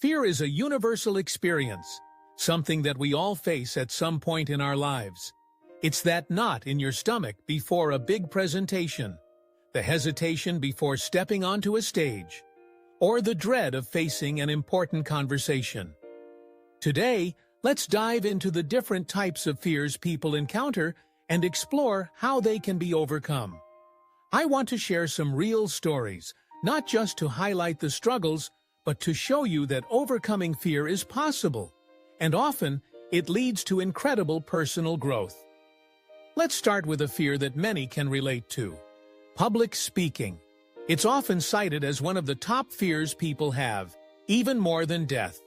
Fear is a universal experience, something that we all face at some point in our lives. It's that knot in your stomach before a big presentation, the hesitation before stepping onto a stage, or the dread of facing an important conversation. Today, let's dive into the different types of fears people encounter and explore how they can be overcome. I want to share some real stories, not just to highlight the struggles, but to show you that overcoming fear is possible, and often it leads to incredible personal growth. Let's start with a fear that many can relate to: public speaking. It's often cited as one of the top fears people have, even more than death.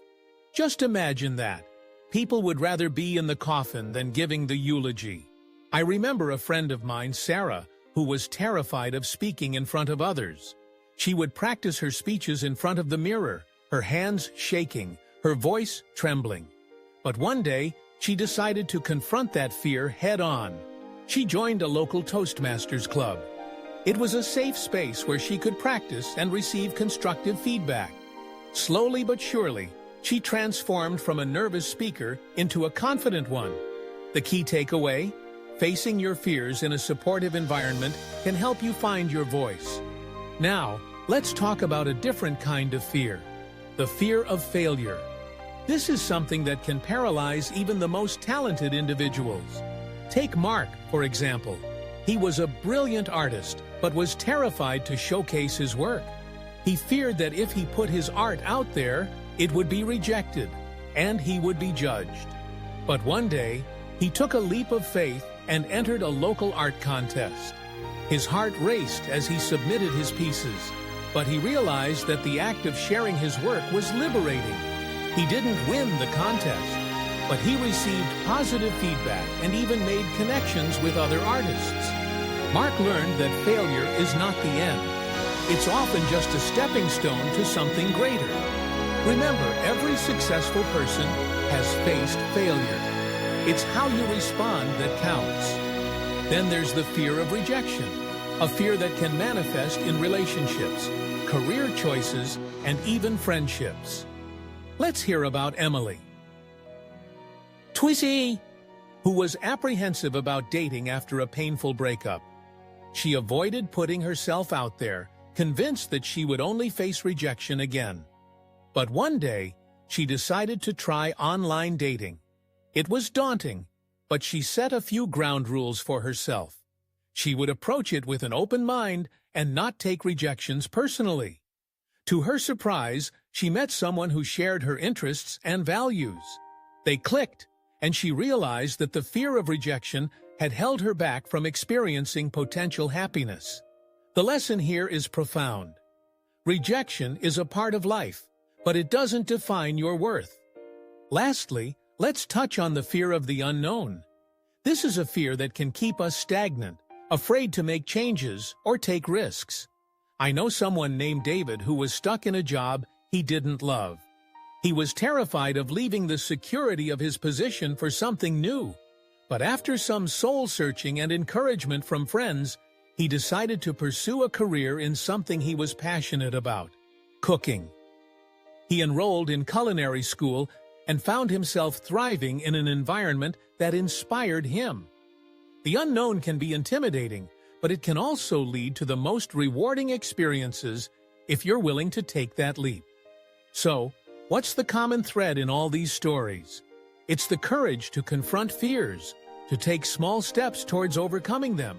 Just imagine that. People would rather be in the coffin than giving the eulogy. I remember a friend of mine, Sarah, who was terrified of speaking in front of others. She would practice her speeches in front of the mirror, her hands shaking, her voice trembling. But one day, she decided to confront that fear head-on. She joined a local Toastmasters club. It was a safe space where she could practice and receive constructive feedback. Slowly but surely, she transformed from a nervous speaker into a confident one. The key takeaway? Facing your fears in a supportive environment can help you find your voice. Now, let's talk about a different kind of fear: the fear of failure. This is something that can paralyze even the most talented individuals. Take Mark, for example. He was a brilliant artist, but was terrified to showcase his work. He feared that if he put his art out there, it would be rejected, and he would be judged. But one day, he took a leap of faith and entered a local art contest. His heart raced as he submitted his pieces, but he realized that the act of sharing his work was liberating. He didn't win the contest, but he received positive feedback and even made connections with other artists. Mark learned that failure is not the end. It's often just a stepping stone to something greater. Remember, every successful person has faced failure. It's how you respond that counts. Then there's the fear of rejection, a fear that can manifest in relationships, career choices, and even friendships. Let's hear about Emily, Twissy, who was apprehensive about dating after a painful breakup. She avoided putting herself out there, convinced that she would only face rejection again. But one day, she decided to try online dating. It was daunting, but she set a few ground rules for herself. She would approach it with an open mind and not take rejections personally. To her surprise, she met someone who shared her interests and values. They clicked, and she realized that the fear of rejection had held her back from experiencing potential happiness. The lesson here is profound. Rejection is a part of life, but it doesn't define your worth. Lastly, let's touch on the fear of the unknown. This is a fear that can keep us stagnant, afraid to make changes or take risks. I know someone named David who was stuck in a job he didn't love. He was terrified of leaving the security of his position for something new. But after some soul-searching and encouragement from friends, he decided to pursue a career in something he was passionate about: cooking. He enrolled in culinary school and found himself thriving in an environment that inspired him. The unknown can be intimidating, but it can also lead to the most rewarding experiences if you're willing to take that leap. So, what's the common thread in all these stories? It's the courage to confront fears, to take small steps towards overcoming them,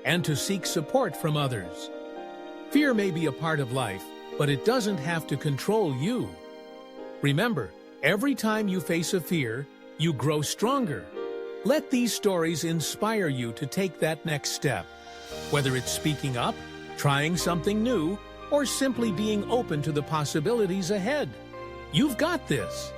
and to seek support from others. Fear may be a part of life, but it doesn't have to control you. Remember, every time you face a fear, you grow stronger. Let these stories inspire you to take that next step. Whether it's speaking up, trying something new, or simply being open to the possibilities ahead. You've got this.